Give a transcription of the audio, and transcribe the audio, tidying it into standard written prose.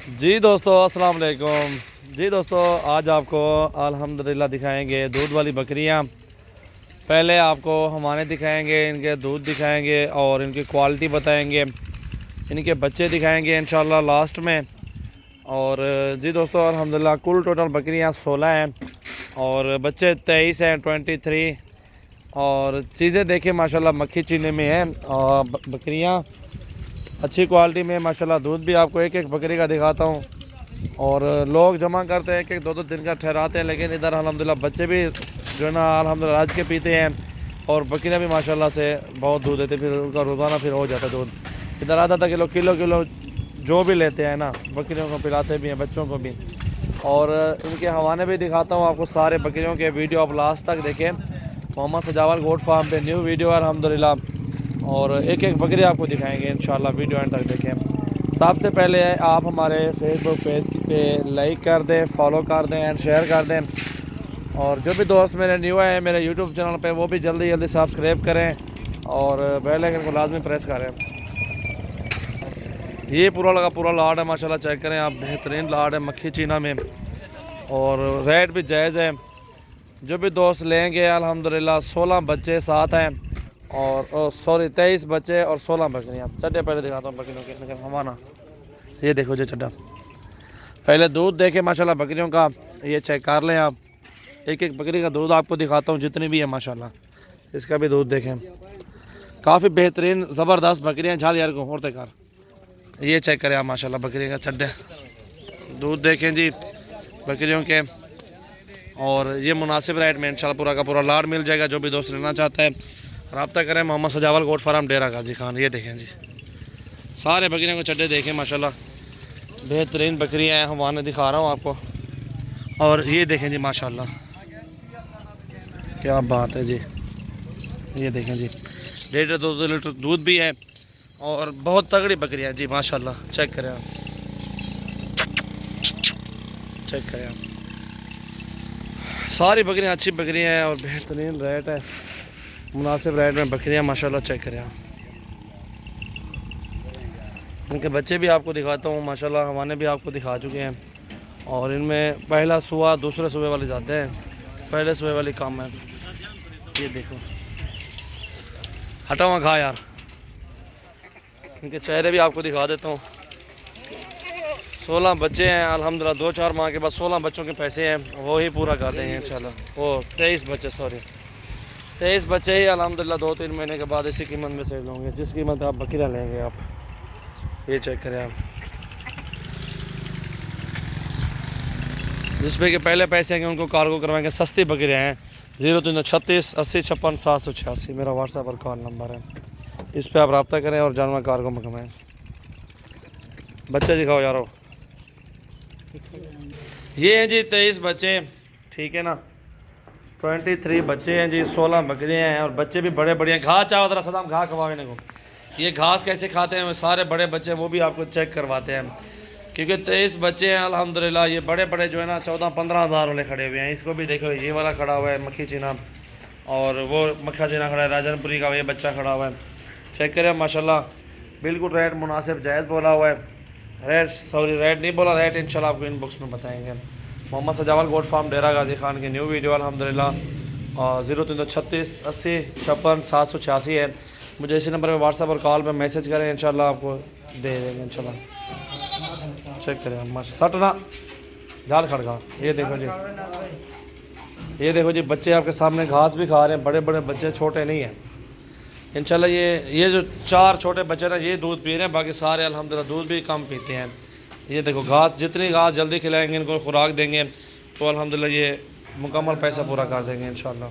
जी दोस्तों, अस्सलाम वालेकुम। जी दोस्तों, आज आपको अल्हम्दुलिल्लाह दिखाएंगे दूध वाली बकरियां। पहले आपको हमारे दिखाएंगे, इनके दूध दिखाएंगे और इनकी क्वालिटी बताएंगे, इनके बच्चे दिखाएंगे इंशाल्लाह लास्ट में। और जी दोस्तों, अल्हम्दुलिल्लाह कुल टोटल बकरियां 16 हैं और बच्चे 23 हैं, 23। और चीज़ें देखिए माशाल्लाह मक्खी चीने में हैं और बकरियाँ अच्छी क्वालिटी में माशाल्लाह। दूध भी आपको एक एक बकरी का दिखाता हूँ। और लोग जमा करते हैं, एक एक दो दो दिन का ठहराते हैं, लेकिन इधर अल्हम्दुलिल्लाह बच्चे भी जो है ना अल्हम्दुलिल्लाह राज के पीते हैं और बकरियाँ भी माशाल्लाह से बहुत दूध देते, फिर उनका रोज़ाना फिर हो जाता है दूध। इधर आधा किलो किलो जो भी लेते हैं ना, बकरियों को पिलाते भी हैं, बच्चों को भी। और इनके हवाने भी दिखाता हूँ आपको सारे बकरियों के। वीडियो आप लास्ट तक देखें। मोहम्मद सजावल गोट फार्म पे न्यू वीडियो है अल्हम्दुलिल्लाह, और एक एक बकरी आपको दिखाएंगे इंशाल्लाह। वीडियो एंड तक देखें। सबसे पहले आप हमारे फेसबुक पेज पे लाइक कर दें, फॉलो कर दें एंड शेयर कर दें। और जो भी दोस्त मेरे न्यू है मेरे यूट्यूब चैनल पे, वो भी जल्दी जल्दी सब्सक्राइब करें और बेल आइकन को लाजमी प्रेस करें। ये पूरा लाड है माशाल्लाह, चेक करें आप, बेहतरीन लाड है मक्खी चीना में और रेट भी जायज़ है। जो भी दोस्त लेंगे अल्हम्दुलिल्लाह 16 बच्चे साथ हैं और सॉरी 23 बच्चे और 16 बकरियाँ। चड्डे पहले दिखाता हूँ बकरियों के, लेकिन हमारा ये देखो जी चड्डा। पहले दूध देखे माशाल्लाह बकरियों का, ये चेक कर लें आप। एक एक बकरी का दूध आपको दिखाता हूँ जितनी भी है माशाल्लाह। इसका भी दूध देखें, काफ़ी बेहतरीन ज़बरदस्त बकरियाँ। झाल यार को और कर, ये चेक करें आप माशाल्लाह बकरी का चड्डे। दूध देखें जी बकरियों के। और ये मुनासिब रेट में इंशाल्लाह पूरा का पूरा लाड मिल जाएगा। जो भी दोस्त लेना चाहता है रब्ता करें। मोहम्मद सजावल गोट फार्म, डेरा गाजी खान। ये देखें जी सारे बकरियों को चड्डे देखें माशाल्लाह, बेहतरीन बकरियां हैं। हमारे दिखा रहा हूँ आपको। और ये देखें जी माशाल्लाह, क्या बात है जी। ये देखें जी 1.5 लीटर दूध भी है और बहुत तगड़ी बकरियाँ जी माशाल्लाह। चेक करें आप, चेक करें आप, सारी बकरियाँ अच्छी बकरियाँ हैं और बेहतरीन रेट है, मुनासिब रेट में बकरियाँ माशाल्लाह। चेक करें आप, इनके बच्चे भी आपको दिखाता हूँ माशाल्लाह। हमारे भी आपको दिखा चुके हैं। और इनमें पहला सुआ दूसरे सुबह वाले जाते हैं, पहले सुबह वाली कम है। ये देखो, हटा हुआ खा यार। इनके चेहरे भी आपको दिखा देता हूँ। 16 बच्चे हैं अल्हम्दुलिल्लाह। 2-4 माह के बाद 16 बच्चों के पैसे हैं, वो ही पूरा कर देंगे इंशाल्लाह। वो 23 बच्चे, सॉरी 23 बच्चे ही अल्हम्दुलिल्लाह 2-3 महीने के बाद इसी कीमत में सेल होंगे, जिस कीमत में आप बकरियाँ लेंगे आप। ये चेक करें आप, जिसपे के पहले पैसे आएंगे उनको कार्गो करवाएंगे। सस्ती बकरियाँ हैं। 0336 80 56 786 मेरा व्हाट्सएप और कॉल नंबर है। इस पर आप रब्ता करें और जानवर कार्गो मंगवाएँ। बच्चे दिखाओ यारो। ये हैं जी 23 बच्चे, ठीक है ना। 23 बच्चे हैं जी, 16 बकरियाँ हैं और बच्चे भी बड़े बड़े हैं। घास चाहो जरा सदाम, घास खवावे को। ये घास कैसे खाते हैं सारे बड़े बच्चे, वो भी आपको चेक करवाते हैं। क्योंकि 23 बच्चे हैं अल्हम्दुलिल्लाह। ये बड़े बड़े जो है ना 14-15 हज़ार वाले खड़े हुए हैं। इसको भी देखो, ये वाला खड़ा हुआ है मक्खी चीना, और वो मक्खा चीना खड़ा है राजनपुरी का, ये बच्चा खड़ा हुआ है। चेक करें माशाल्लाह, बिल्कुल रेट मुनासिब जायज़ बोला हुआ है। रेट सॉरी रेट नहीं बोला, रेट इंशाल्लाह आपको इनबॉक्स में बताएंगे। मोहम्मद सजावल गोट फार्म, डेरा गाजी खान की न्यू वीडियो अल्हम्दुलिल्लाह। और 0336 80 56 786 है। मुझे इसी नंबर पर व्हाट्सएप और कॉल पर मैसेज करें, इंशाल्लाह आपको दे देंगे इंशाल्लाह। चेक करें हम सट ना झाल खड़का। ये देखो जी, ये देखो जी बच्चे आपके सामने घास भी खा रहे हैं। बड़े बड़े बच्चे, छोटे नहीं हैं इंशाल्लाह। ये जो 4 छोटे बच्चे ना ये दूध पी रहे हैं, बाकी सारे अल्हम्दुलिल्लाह दूध भी कम पीते हैं। ये देखो घास, जितनी घास जल्दी खिलाएंगे, इनको खुराक देंगे तो अल्हम्दुलिल्लाह ये मुकम्मल पैसा पूरा कर देंगे इंशाल्लाह।